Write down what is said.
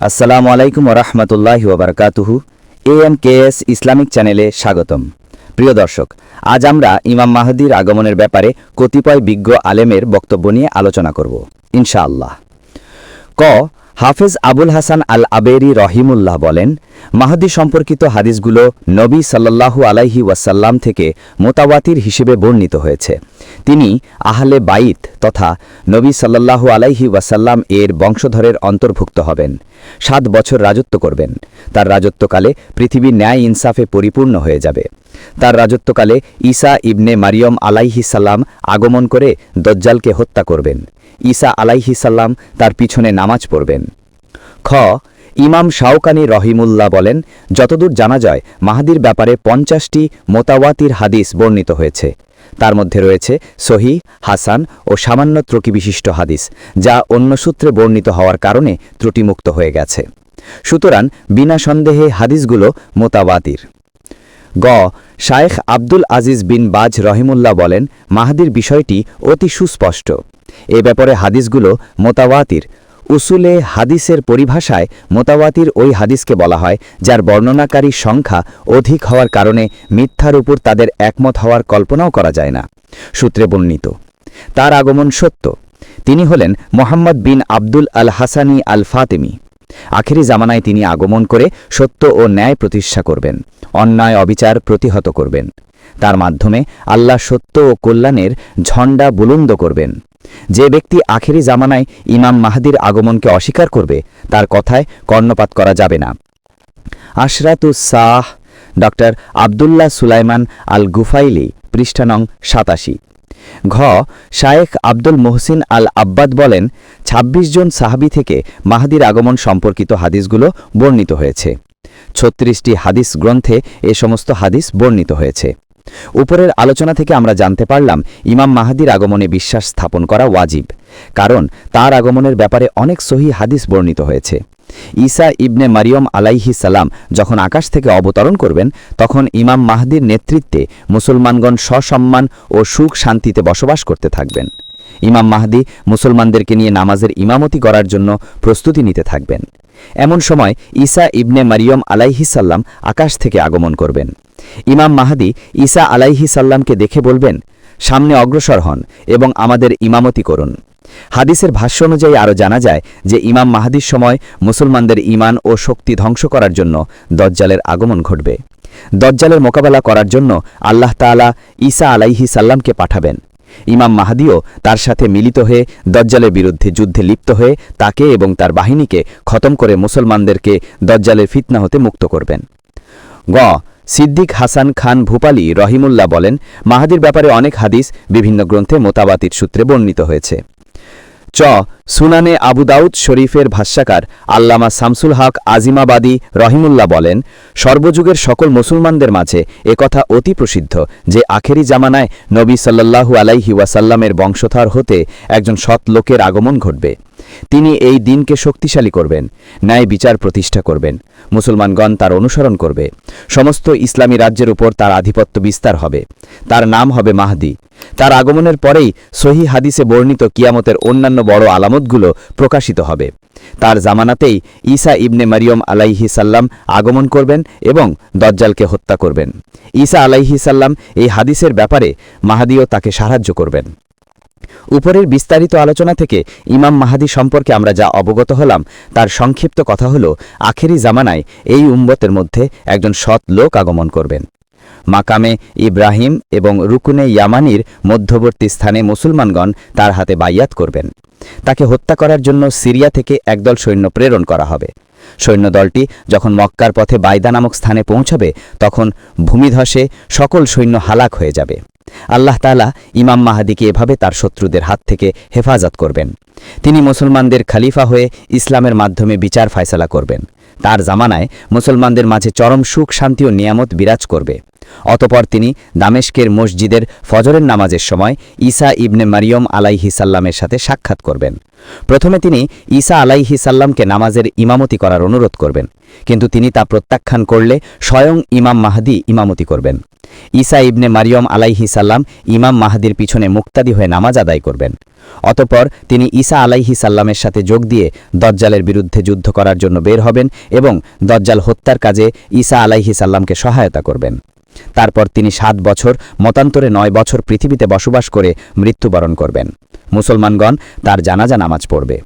আসসালামু আলাইকুম ওরহমতুল্লাহি ওবরকাতুহু। AMKS ইসলামিক চ্যানেলে স্বাগতম। প্রিয় দর্শক, আজ আমরা ইমাম মাহদির আগমনের ব্যাপারে কতিপয় বিজ্ঞ আলেমের বক্তব্য নিয়ে আলোচনা করব ইনশাআল্লাহ। হাফেজ আবুল হাসান আল আবেরি রহিমুল্লাহ বলেন, মাহদি সম্পর্কিত হাদিসগুলো নবী সাল্লাল্লাহু আলাইহি ওয়াসাল্লাম থেকে মোতাওয়াতির হিসেবে বর্ণিত হয়েছে। তিনি আহলে বাইত তথা নবী সাল্লাল্লাহু আলাইহি ওয়াসাল্লাম এর বংশধরের অন্তর্ভুক্ত হবেন। 7 বছর রাজত্ব করবেন। তার রাজত্বকালে পৃথিবী ন্যায় ইনসাফে পরিপূর্ণ হয়ে যাবে। তার রাজত্বকালে ঈসা ইবনে মারিয়ম আলাইহিস সালাম আগমন করে দজ্জালকে হত্যা করবেন। ঈসা আলাইহিস সালাম তার পিছনে নামাজ পড়বেন। ইমাম শাওকানি রহিমুল্লাহ বলেন, যতদূর জানা যায় মাহদির ব্যাপারে 50টি মোতাওয়াতির হাদিস বর্ণিত হয়েছে। তার মধ্যে রয়েছে সহিহ, হাসান ও সামান্য ত্রুটিবিশিষ্ট হাদিস, যা অন্য সূত্রে বর্ণিত হওয়ার কারণে ত্রুটিমুক্ত হয়ে গেছে। সুতরাং বিনা সন্দেহে হাদিসগুলো মোতাওয়াতির। শায়েখ আব্দুল আজিজ বিন বাজ রহিমুল্লাহ বলেন, মাহদির বিষয়টি অতি সুস্পষ্ট। এ ব্যাপারে হাদিসগুলো মোতাওয়াতির। উসুলে হাদিসের পরিভাষায় মোতাওয়াতির ওই হাদিসকে বলা হয় যার বর্ণনাকারী সংখ্যা অধিক হওয়ার কারণে মিথ্যার উপর তাদের একমত হওয়ার কল্পনাও করা যায় না। সূত্রে বর্ণিত, তার আগমন সত্য। তিনি হলেন মোহাম্মদ বিন আব্দুল আল হাসানি আল ফাতেমি। আখেরি জামানায় তিনি আগমন করে সত্য ও ন্যায় প্রতিষ্ঠা করবেন, অন্যায় অবিচার প্রতিহত করবেন। তার মাধ্যমে আল্লাহ সত্য ও কল্যাণের ঝণ্ডা বুলন্দ করবেন। যে ব্যক্তি আখেরি জামানায় ইমাম মাহদির আগমনকে অস্বীকার করবে, তার কথায় কর্ণপাত করা যাবে না। আশরাতুস সাহ, ডক্টর আবদুল্লাহ সুলাইমান আল গুফাইলি, পৃষ্ঠা নং 87। শায়েখ আব্দুল মোহসিন আল আব্বাদ বলেন, ২৬ জন সাহাবী থেকে মাহদির আগমন সম্পর্কিত হাদিসগুলো বর্ণিত হয়েছে। ৩৬টি হাদিস গ্রন্থে এ সমস্ত হাদিস বর্ণিত হয়েছে। উপরের আলোচনা থেকে আমরা জানতে পারলাম ইমাম মাহদির আগমনে বিশ্বাস স্থাপন করা ওয়াজিব, কারণ তার আগমনের ব্যাপারে অনেক সহিহ হাদিস বর্ণিত হয়েছে। ঈসা ইবনে মারিয়ম আলাইহিস সালাম যখন আকাশ থেকে অবতরণ করবেন, তখন ইমাম মাহদির নেতৃত্বে মুসলমানগণ সসম্মান ও সুখ শান্তিতে বসবাস করতে থাকবেন। ইমাম মাহদি মুসলমানদেরকে নিয়ে নামাজের ইমামতি করার জন্য প্রস্তুতি নিতে থাকবেন। এমন সময় ঈসা ইবনে মারিয়ম আলাইহিস সালাম আকাশ থেকে আগমন করবেন। ইমাম মাহদি ঈসা আলাইহিস সালামকে দেখে বলবেন, সামনে অগ্রসর হন এবং আমাদের ইমামতি করুন। হাদিসের ভাষ্য অনুযায়ী আরও জানা যায় যে ইমাম মাহদির সময় মুসলমানদের ঈমান ও শক্তি ধ্বংস করার জন্য দজ্জালের আগমন ঘটবে। দজ্জালের মোকাবেলা করার জন্য আল্লাহ তাআলা ঈসা আলাইহিস সালামকে পাঠাবেন। ইমাম মাহদিও তার সাথে মিলিত হয়ে দজ্জালের বিরুদ্ধে যুদ্ধে লিপ্ত হয়ে তাকে এবং তার বাহিনীকে খতম করে মুসলমানদেরকে দজ্জালের ফিতনা হতে মুক্ত করবেন। সিদ্দিক হাসান খান ভূপালী রহিমুল্লাহ বলেন, মাহদির ব্যাপারে অনেক হাদিস বিভিন্ন গ্রন্থে মোতাবাতির সূত্রে বর্ণিত হয়েছে। সুনানে আবু দাউদ শরীফের ভাষ্যকার আল্লামা শামসুল হক আজিমাবাদী রহিমুল্লাহ বলেন, সর্বযুগের সকল মুসলমানদের মাঝে একথা অতি প্রসিদ্ধ যে আখেরি জামানায় নবী সাল্লাল্লাহু আলাইহি ওয়াসাল্লামের বংশধর হতে একজন সৎ লোকের আগমন ঘটবে। তিনি এই দিনকে শক্তিশালী করবেন, ন্যায় বিচার প্রতিষ্ঠা করবেন, মুসলমানগণ তার অনুসরণ করবে, সমস্ত ইসলামী রাজ্যের উপর তার আধিপত্য বিস্তার হবে। তার নাম হবে মাহদি। তার আগমনের পরেই সহিহ হাদিসে বর্ণিত কিয়ামতের অন্যান্য বড় আলামতগুলো প্রকাশিত হবে। তার জামানাতেই ঈসা ইবনে মারিয়ম আলাইহিস সালাম আগমন করবেন এবং দজ্জালকে হত্যা করবেন। ঈসা আলাইহিস সালাম এই হাদিসের ব্যাপারে মাহদিও তাকে সাহায্য করবেন। উপরের বিস্তারিত আলোচনা থেকে ইমাম মাহদি সম্পর্কে আমরা যা অবগত হলাম তার সংক্ষিপ্ত কথা হল, আখেরি জামানায় এই উম্মতের মধ্যে একজন সৎ লোক আগমন করবেন। মাকামে ইব্রাহিম এবং রুকুনে ইয়ামানির মধ্যবর্তী স্থানে মুসলমানগণ তার হাতে বাইয়াত করবেন। তাকে হত্যা করার জন্য সিরিয়া থেকে একদল সৈন্য প্রেরণ করা হবে। সৈন্যদলটি যখন মক্কার পথে বাইদা নামক স্থানে পৌঁছাবে, তখন ভূমিধসে সকল সৈন্য হালাক হয়ে যাবে। আল্লাহ তাআলা ইমাম মাহদিকে এভাবে তার শত্রুদের হাত থেকে হেফাজত করবেন। তিনি মুসলমানদের খলিফা হয়ে ইসলামের মাধ্যমে বিচার ফায়সালা করবেন। তার জামানায় মুসলমানদের মাঝে চরম সুখ শান্তি ও নিয়ামত বিরাজ করবে। অতঃপর তিনি দামেশকের মসজিদের ফজরের নামাজের সময় ঈসা ইবনে মারিয়ম আলাইহিসাল্লামের সাথে সাক্ষাৎ করবেন। প্রথমে তিনি ঈসা আলাইহিসাল্লামকে নামাজের ইমামতি করার অনুরোধ করবেন, কিন্তু তিনি তা প্রত্যাখ্যান করলে স্বয়ং ইমাম মাহদী ইমামতি করবেন। ঈসা ইবনে মারিয়ম আলাইহিসাল্লাম ইমাম মাহদীর পিছনে মুক্তাদি হয়ে নামাজ আদায় করবেন। অতঃপর তিনি ঈসা আলাইহিসাল্লামের সাথে যোগ দিয়ে দজ্জালের বিরুদ্ধে যুদ্ধ করার জন্য বের হবেন এবং দজ্জাল হত্যার কাজে ঈসা আলাইহিসাল্লামকে সহায়তা করবেন। তারপর তিনি 7 বছর মতান্তরে 9 বছর পৃথিবীতে বসবাস করে মৃত্যুবরণ করবেন। মুসলমানগণ তার জানাজা নামাজ পড়বে।